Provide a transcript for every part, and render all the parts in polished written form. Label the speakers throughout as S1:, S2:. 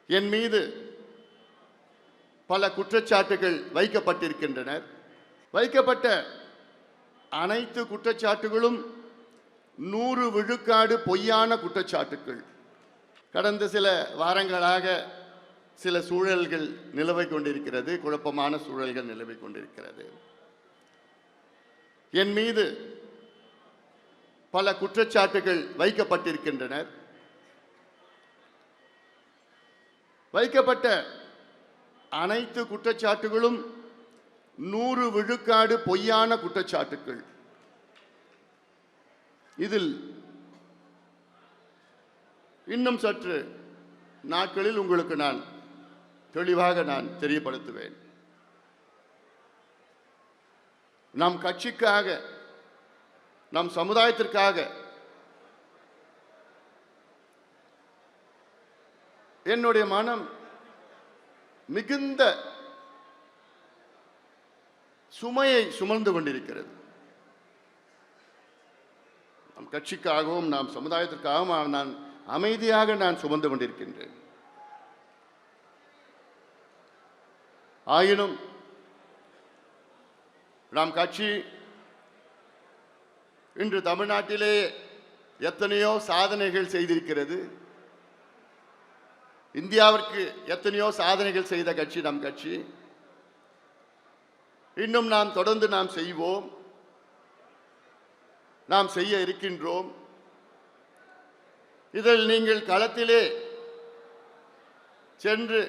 S1: என் மீது பல குற்றச்சாட்டுகள் வைக்கப்பட்டிருக்கின்றன. வைக்கப்பட்ட அனைத்து குற்றச்சாட்டுகளும் 100 விழுக்காடு பொய்யான குற்றச்சாட்டுகள். கடந்த சில வாரங்களாக சில சூழல்கள் நிலவிக் கொண்டிருக்கிறது, குழப்பமான சூழல்கள் நிலவிக் கொண்டிருக்கிறது. என் மீது பல குற்றச்சாட்டுகள் வைக்கப்பட்டிருக்கின்றன. வைக்கப்பட்ட அனைத்து குற்றச்சாட்டுகளும் 100 விழுக்காடு பொய்யான குற்றச்சாட்டுகள். இதில் இன்னும் சற்று நாட்களில் உங்களுக்கு நான் தெளிவாக தெரியப்படுத்துவேன். நம் கட்சிக்காக, நம் சமுதாயத்திற்காக என்னுடைய மனம் மிகுந்த சுமையை சுமந்து கொண்டிருக்கிறது. நம் கட்சிக்காகவும் நாம் சமுதாயத்திற்காகவும் நான் அமைதியாக சுமந்து கொண்டிருக்கின்றேன். ஆயினும் நம் கட்சி இன்று தமிழ்நாட்டிலே எத்தனையோ சாதனைகள் செய்திருக்கிறது. இந்தியாவிற்கு எத்தனையோ சாதனைகள் செய்த கட்சி நம் கட்சி. இன்னும் தொடர்ந்து செய்வோம், செய்ய இருக்கின்றோம். இதில் நீங்கள் களத்திலே சென்று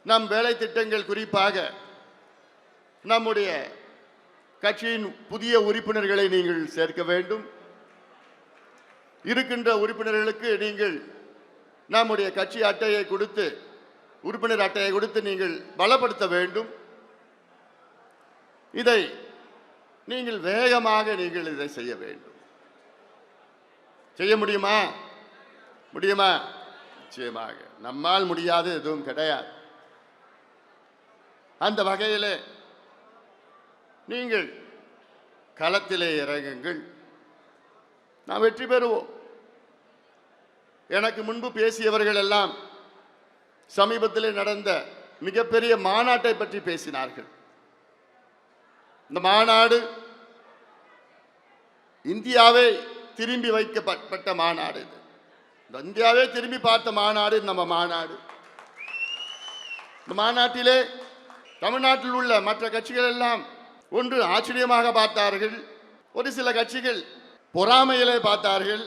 S1: நம் வேலை திட்டங்கள், குறிப்பாக நம்முடைய கட்சியின் புதிய உறுப்பினர்களை நீங்கள் சேர்க்க வேண்டும். இருக்கின்ற உறுப்பினர்களுக்கு நீங்கள் நம்முடைய கட்சி அட்டையை கொடுத்து, உறுப்பினர் அட்டையை கொடுத்து நீங்கள் பலப்படுத்த வேண்டும். இதை நீங்கள் வேகமாக இதை செய்ய வேண்டும். செய்ய முடியுமா? முடியுமா? நிச்சயமாக நம்மால் முடியாது எதுவும் கிடையாது. அந்த வகையில் நீங்கள் களத்திலே இறங்குங்கள், நாம் வெற்றி பெறுவோம். எனக்கு முன்பு பேசியவர்கள் எல்லாம் சமீபத்தில் நடந்த மிகப்பெரிய மாநாட்டை பற்றி பேசினார்கள். இந்த மாநாடு இந்தியாவை திரும்பி வைக்கப்பட்ட மாநாடு. இந்தியாவே திரும்பி பார்த்த மாநாடு நம்ம மாநாடு. இந்த மாநாட்டிலே தமிழ்நாட்டில் உள்ள மற்ற கட்சிகள் எல்லாம் ஒன்று ஆச்சரியமாக பார்த்தார்கள், ஒரு சில கட்சிகள் பொறாமையிலே பார்த்தார்கள்.